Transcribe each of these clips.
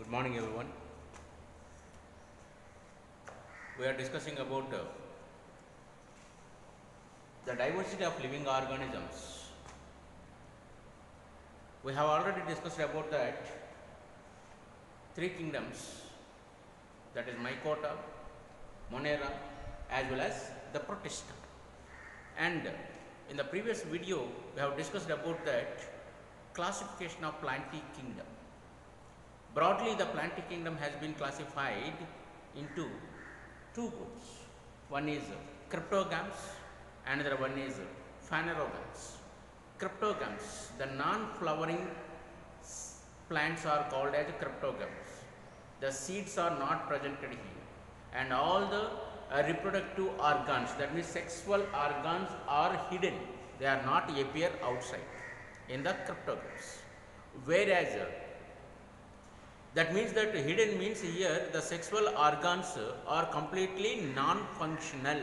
Good morning, everyone. We are discussing about the diversity of living organisms. We have already discussed about that three kingdoms, that is Mycota, Monera, as well as the Protista. And in the previous video, we have discussed about that classification of Plantae kingdom. Broadly, the Plantae kingdom has been classified into two groups. One is cryptogams, another one is phanerogams. Cryptogams, the non-flowering plants are called as cryptogams. The seeds are not presented here, and all the reproductive organs, that means sexual organs, are hidden. They are not appear outside in the cryptogams. Whereas that means that hidden means here the sexual organs are completely non-functional.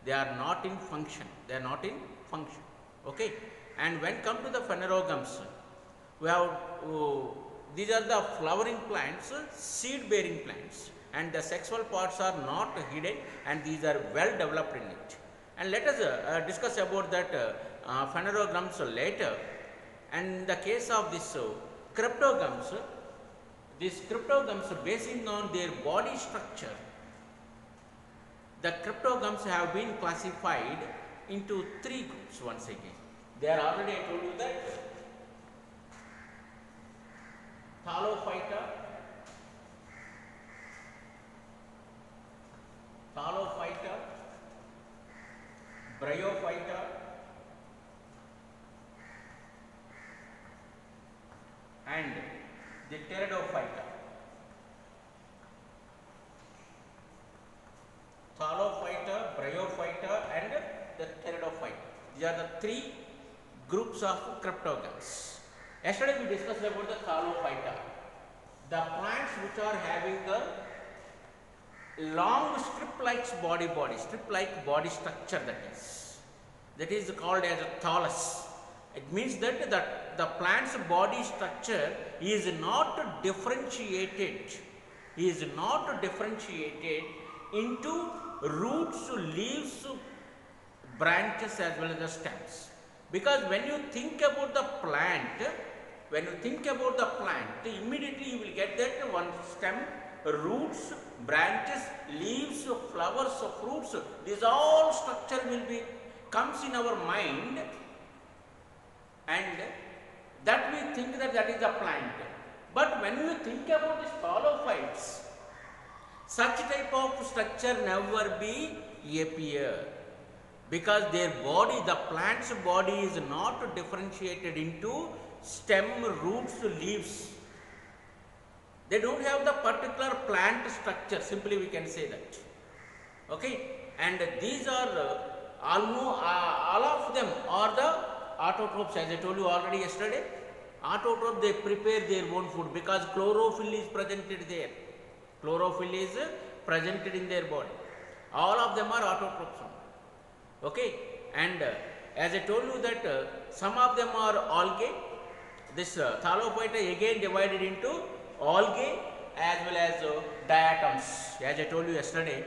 They are not in function. They are not in function. Okay. And when come to the phanerogams, we have these are the flowering plants, seed-bearing plants, and the sexual parts are not hidden, and these are well developed in it. And let us discuss about that phanerogams later. And in the case of this cryptogams, these cryptogams, basing on their body structure, the cryptogams have been classified into three groups once again. They are already, I told you that, Thallophyta, Bryophyta, and the Pteridophyta. Thallophyta, Bryophyta, and the Pteridophyta. These are the three groups of cryptogams. Yesterday we discussed about the Thallophyta, the plants which are having the long strip-like body structure, that is called as a thallus. It means that the plant's body structure is not differentiated, into roots, leaves, branches, as well as the stems. Because when you think about the plant, immediately you will get that one stem, roots, branches, leaves, flowers, fruits. This all structure comes in our mind, and that we think that is a plant. But when we think about these thallophytes, such type of structure never be appear, because their body, the plant's body, is not differentiated into stem, roots, leaves. They don't have the particular plant structure, simply we can say that. Okay, and these are almost all of them are the autotrophs, as I told you already yesterday. Autotroph, they prepare their own food because chlorophyll is presented there. Chlorophyll is presented in their body. All of them are autotrophs. Okay, and as I told you that some of them are algae. This Thallophyta again divided into algae as well as diatoms, as I told you yesterday.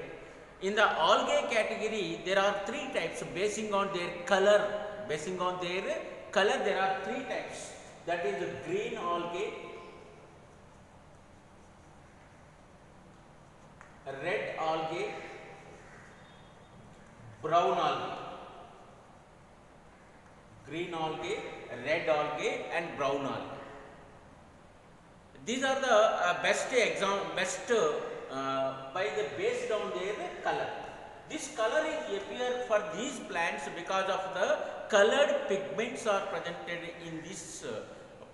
In the algae category, there are three types basing on their color. There are three types. That is green algae, red algae, brown algae. Green algae, red algae, and brown algae. These are the based based on their color. This color is appear for these plants because of the colored pigments are presented in these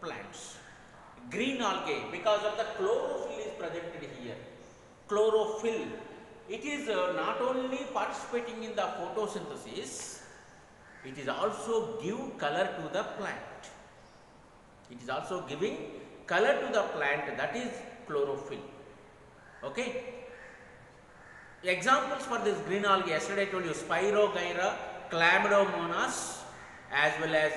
plants. Green algae, because of the chlorophyll is presented here. Chlorophyll, it is not only participating in the photosynthesis, it is also give color to the plant. It is also giving color to the plant, that is chlorophyll. Okay. Examples for this green algae, yesterday I told you Spirogyra, Chlamydomonas, as well as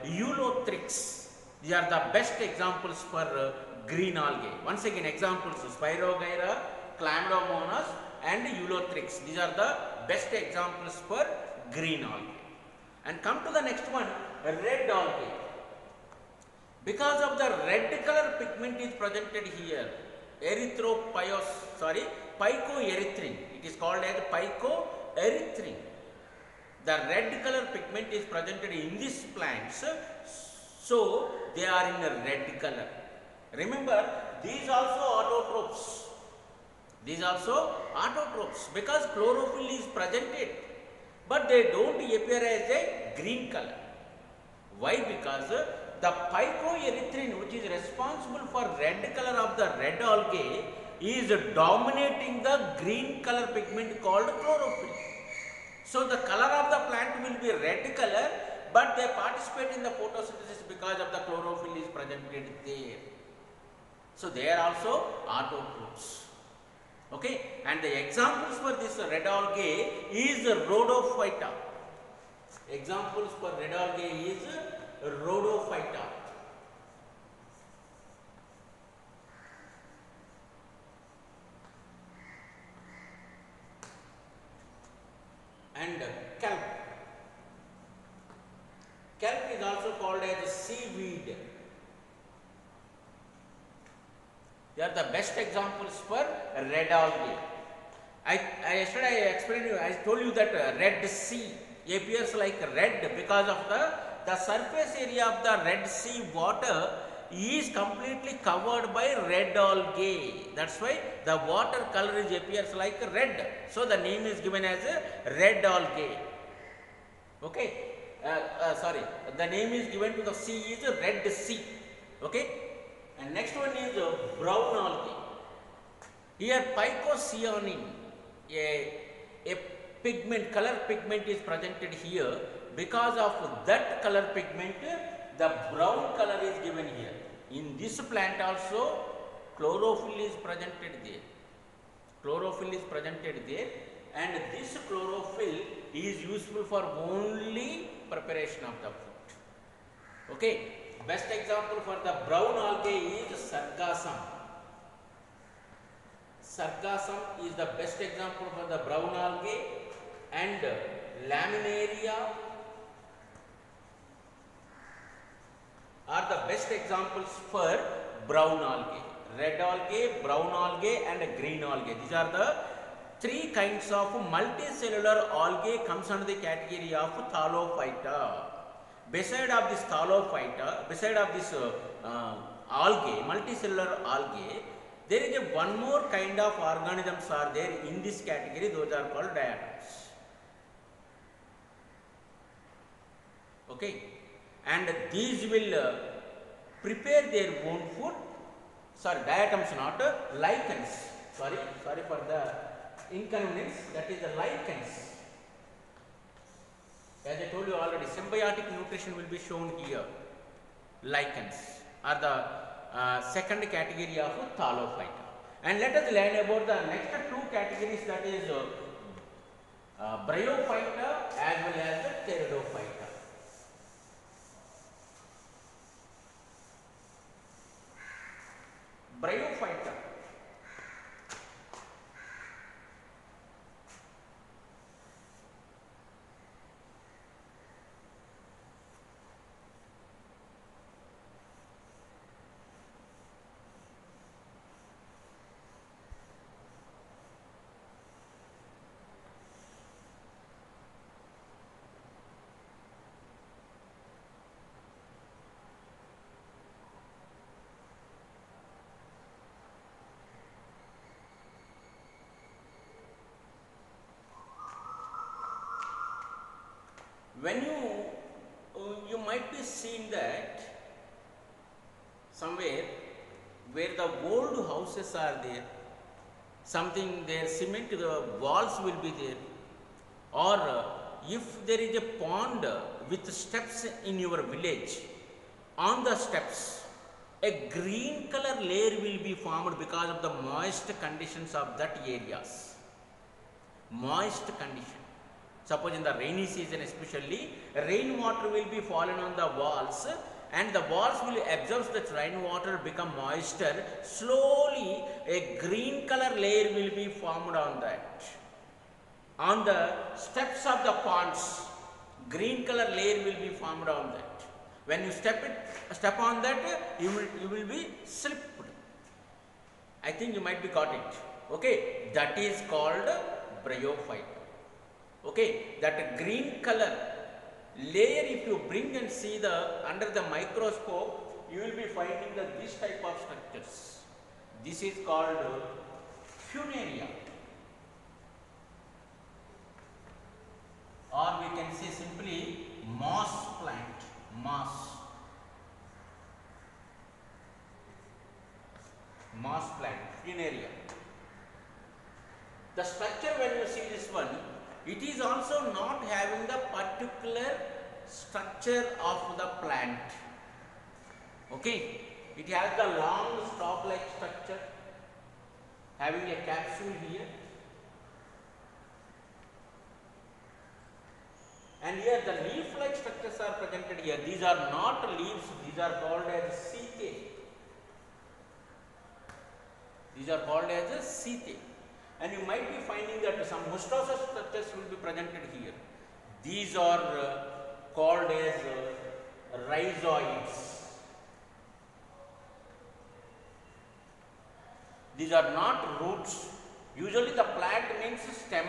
Eulothrix. These are the best examples for green algae. Once again examples: Spirogyra, Chlamydomonas and Ulothrix. These are the best examples for green algae. And come to the next one, red algae. Because of the red color pigment is presented here, picoerythrin. It is called as picoerythrin. The red color pigment is presented in these plants, so they are in a red color. Remember, these also autotrophs. These also autotrophs because chlorophyll is presented, but they don't appear as a green color. Why? Because the picoerythrin, which is responsible for red color of the red algae, is dominating the green color pigment called chlorophyll. So the color of the plant will be red color, but they participate in the photosynthesis because of the chlorophyll is presented there. So they are also autotrophs. Okay, and the examples for this red algae is Rhodophyta. Examples for red algae is Rhodophyta. And kelp. Kelp is also called as seaweed. They are the best examples for red algae. Yesterday I explained you, I told you that Red Sea appears like red because of the surface area of the Red Sea water is completely covered by red algae. That's why the water color appears like red. So the name is given as red algae. Okay, the name is given to the sea is Red Sea. Okay. And next one is brown algae. Here phycocyanin, a pigment, color pigment is presented here. Because of that color pigment, the brown color is given here. In this plant also, chlorophyll is presented there. Chlorophyll is presented there, and this chlorophyll is useful for only preparation of the food. Okay. Best example for the brown algae is Sargassum. Sargassum is the best example for the brown algae, and Laminaria are the best examples for brown algae. Red algae, brown algae and green algae. These are the three kinds of multicellular algae comes under the category of Thallophyta. Beside of this Thallophyta, beside of this algae, multicellular algae, there is one more kind of organisms are there in this category. Those are called diatoms. Okay, and these will prepare their own food. Sorry, diatoms, not lichens. Sorry for the inconvenience. That is the lichens. As I told you already, symbiotic nutrition will be shown here. Lichens are the second category of Thallophyta. And let us learn about the next two categories, that is Bryophyta as well as the Pteridophyta. Bryophyta. When you might be seeing that somewhere where the old houses are there, something there, cement, the walls will be there, or if there is a pond with steps in your village, on the steps a green color layer will be formed because of the moist conditions of that areas. Moist condition. Suppose in the rainy season especially, rainwater will be fallen on the walls, and the walls will absorb the rainwater, become moisture. Slowly a green color layer will be formed on that. On the steps of the ponds, green color layer will be formed on that. When you step on that, you will be slipped. I think you might be got it. Okay, that is called bryophyte. Okay, that green color layer, if you bring and see the under the microscope, you will be finding this type of structures. This is called funaria, or we can say simply moss plant. Moss plant, funaria. The structure, when you see this one, it is also not having the particular structure of the plant. Okay, it has the long stalk-like structure, having a capsule here, and here the leaf-like structures are presented here. These are not leaves; these are called as sethae. These are called as sethae. And you might be finding that some mustasa structures will be presented here. These are called as rhizoids. These are not roots. Usually the plant means stem,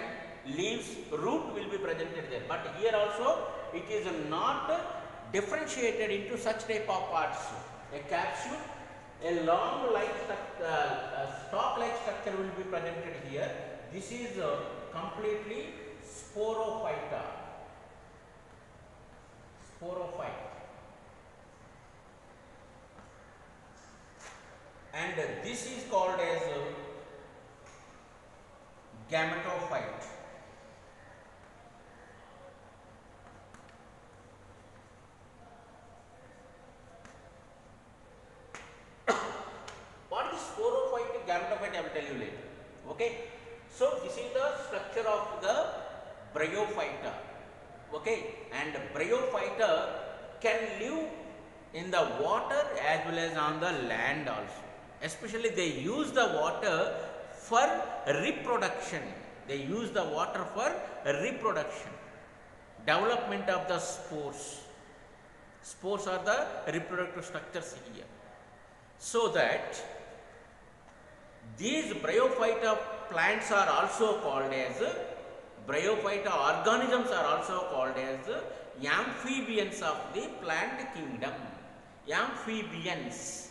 leaves, root will be presented there. But here also it is not differentiated into such type of parts. A capsule, a long stalk-like structure will be presented here. This is completely sporophyta. And this is called as gametophyte. What is sporophyte, gametophyte, I will tell you later. Okay. So this is the structure of the bryophyta. Okay. And bryophyta can live in the water as well as on the land also. Especially they use the water for reproduction. They use the water for reproduction. Development of the spores. Spores are the reproductive structures here. So that these bryophyta plants are also called as bryophyta organisms are also called as amphibians of the plant kingdom. Amphibians,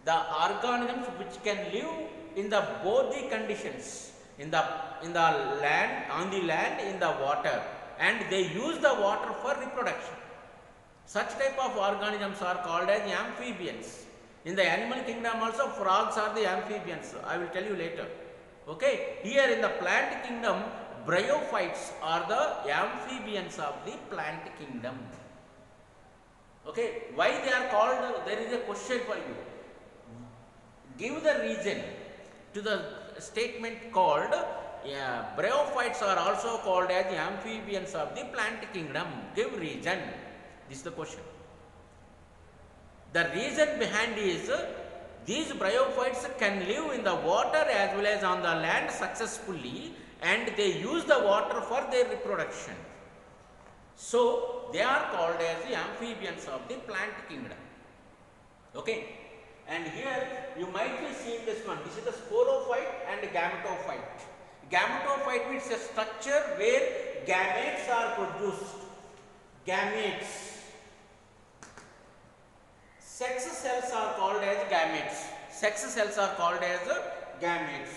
the organisms which can live in the both the conditions, in the land, on the land, in the water, and they use the water for reproduction. Such type of organisms are called as amphibians. In the animal kingdom also, frogs are the amphibians. I will tell you later. Okay. Here in the plant kingdom, bryophytes are the amphibians of the plant kingdom. Okay. Why they are called? There is a question for you. Give the reason to the statement called bryophytes are also called as amphibians of the plant kingdom. Give reason. This is the question. The reason behind is these bryophytes can live in the water as well as on the land successfully, and they use the water for their reproduction. So they are called as the amphibians of the plant kingdom. Okay. And here you might be seeing this one. This is the sporophyte and gametophyte. Gametophyte means a structure where gametes are produced. Gametes. Sex cells are called as gametes. Sex cells are called as gametes.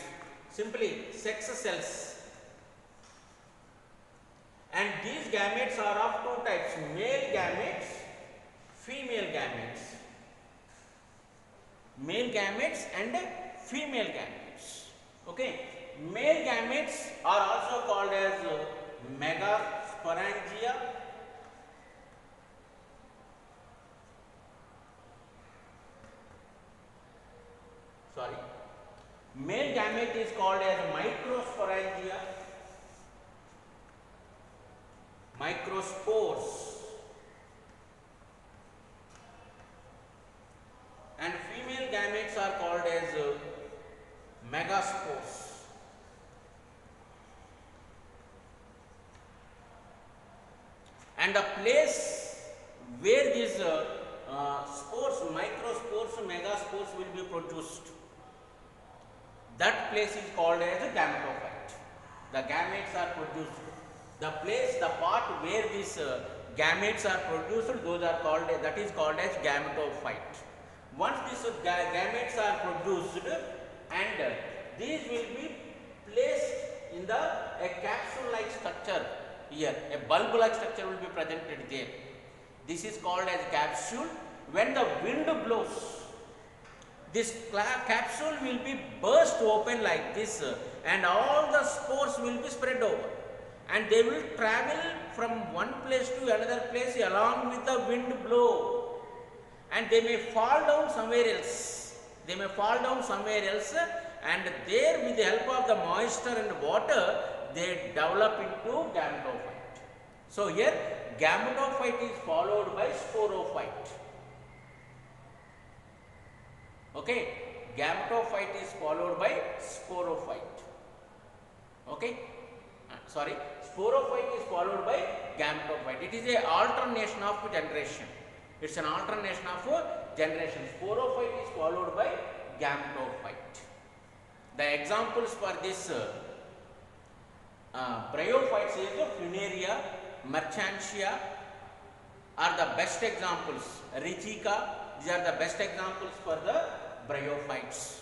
Simply sex cells. And these gametes are of two types: male gametes, female gametes. Male gametes and female gametes. Okay. Male gametes are also called as megasporangia. Male gamete is called as microsporangia, microspores. gametes are called as megaspores. And the place where these spores, microspores, megaspores will be produced, that place is called as a gametophyte. The gametes are produced. The place, the part where these gametes are produced, those are called, that is called as gametophyte. Once these gametes are produced, and these will be placed in the a capsule-like structure here. A bulb-like structure will be presented there. This is called as capsule. When the wind blows, this capsule will be burst open like this, and all the spores will be spread over, and they will travel from one place to another place along with the wind blow, and they may fall down somewhere else. They may fall down somewhere else, and there with the help of the moisture and water, they develop into gametophyte. So here gametophyte is followed by sporophyte. Okay, gametophyte is followed by sporophyte. Okay, sorry, sporophyte is followed by gametophyte. It is a alternation of generation. It's an alternation of generation. Sporophyte is followed by gametophyte. The examples for this bryophytes is Funaria, Merchantia are the best examples. Richica, these are the best examples for the bryophytes.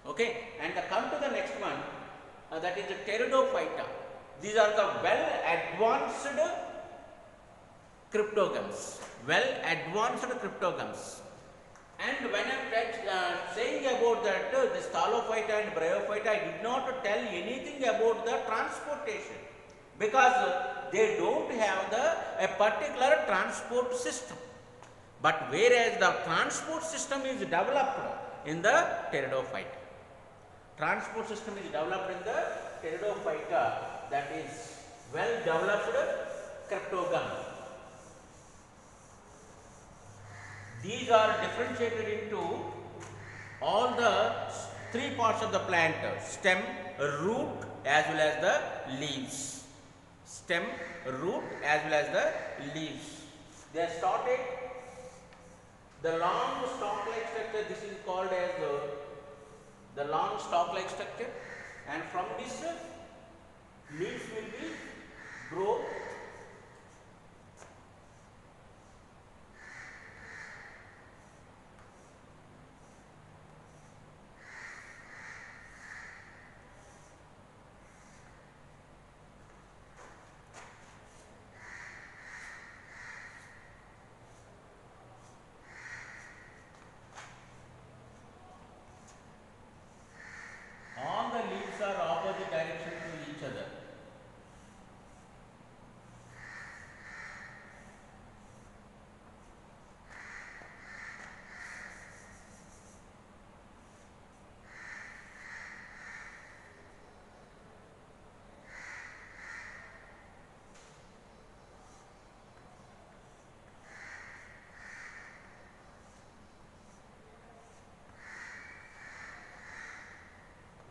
Okay, and come to the next one, that is the Pteridophyta. These are the well advanced cryptogams. Well advanced cryptogams. And when I am saying about that, this Thalophyta and Bryophyta, I did not tell anything about the transportation, because they don't have a particular transport system. But whereas the transport system is developed in the Pteridophyta. Transport system is developed in the Pteridophyta, that is well developed cryptogam. These are differentiated into all the three parts of the plant: stem, root, as well as the leaves. Stem, root, as well as the leaves. They are started the long stalk-like structure. This is called as the long stalk-like structure, and from this leaves will be grow. All the leaves are opposite direction to each other.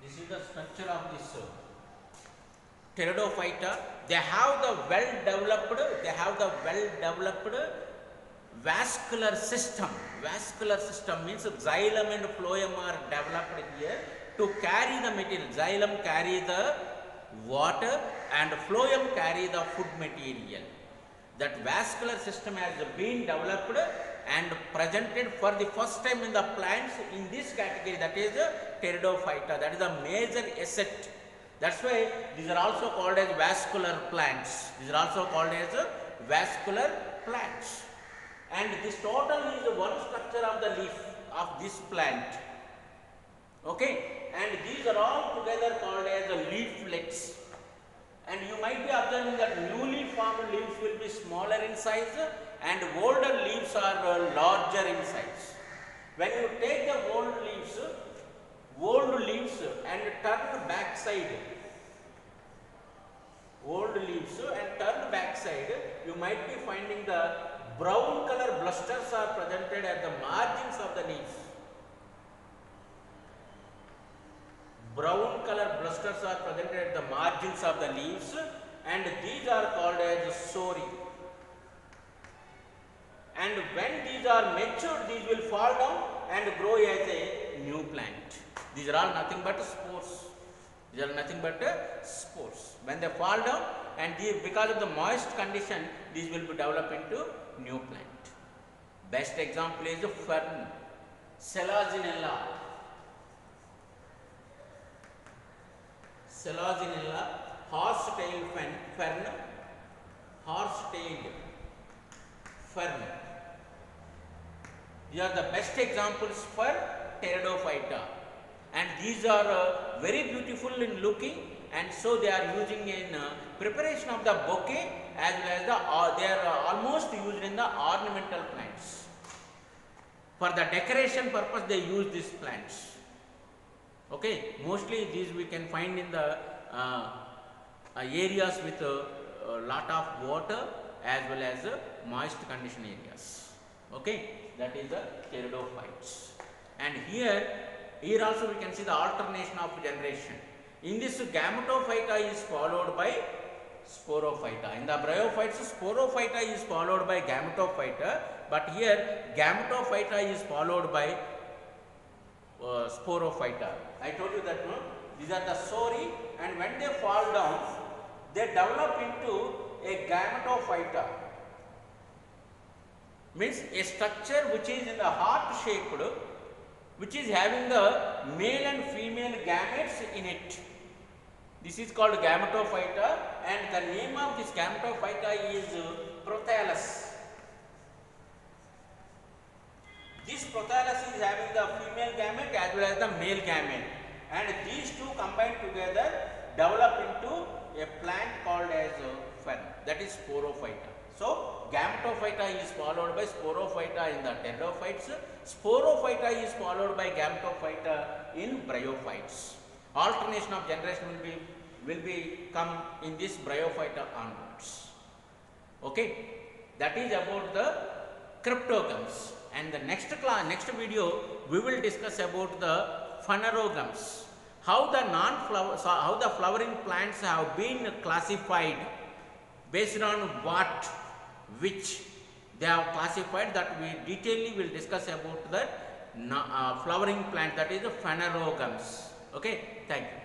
This is the structure of this Pteridophyta. They have the well developed vascular system. Vascular system means xylem and phloem are developed here to carry the material. Xylem carry the water and phloem carry the food material. That vascular system has been developed and presented for the first time in the plants in this category, that is Pteridophyta. That is a major asset. That's why these are also called as vascular plants. These are also called as vascular plants. And this total is one structure of the leaf of this plant. Okay, and these are all together called as leaflets. And you might be observing that newly formed leaves will be smaller in size and older leaves are larger in size. When you take the old leaves and turn back side, you might be finding the brown color blisters are presented at the margins of the leaves. brown color blisters are present at the margins of the leaves, and these are called as sori. And when these are matured, these will fall down and grow as a new plant. These are all nothing but spores. These are nothing but spores. When they fall down, and these, because of the moist condition, these will be developed into new plant. Best example is the fern, Selaginella. Selaginella, horse-tailed fern, horse-tailed fern. These are the best examples for Pteridophyta, and these are very beautiful in looking, and so they are using in preparation of the bouquet, as well as they are almost used in the ornamental plants. For the decoration purpose, they use these plants. Okay, mostly these we can find in the areas with a lot of water as well as moist condition areas. Okay, that is the pteridophytes. And here also we can see the alternation of generation. In this, Gametophyta is followed by Sporophyta. In the Bryophytes, Sporophyta is followed by Gametophyta, but here Gametophyta is followed by Sporophyta. I told you that, no? These are the sori, and when they fall down, they develop into a Gametophyta. Means a structure which is in the heart shaped, which is having the male and female gametes in it. This is called Gametophyta, and the name of this Gametophyta is Prothallus. This Prothallus is having the female gamete as well as the male gamete, and these two combined together develop into a plant called as fern, that is Sporophyta. So, Gametophyta is followed by Sporophyta in the Pteridophytes, Sporophyta is followed by Gametophyta in Bryophytes. Alternation of generation will come in this Bryophyta onwards. Okay, that is about the cryptogams. And the next video we will discuss about the phanerogams, how the flowering plants have been classified, based on which they have classified, that we detailedly will discuss about the flowering plant, that is the phanerogams. Okay, thank you.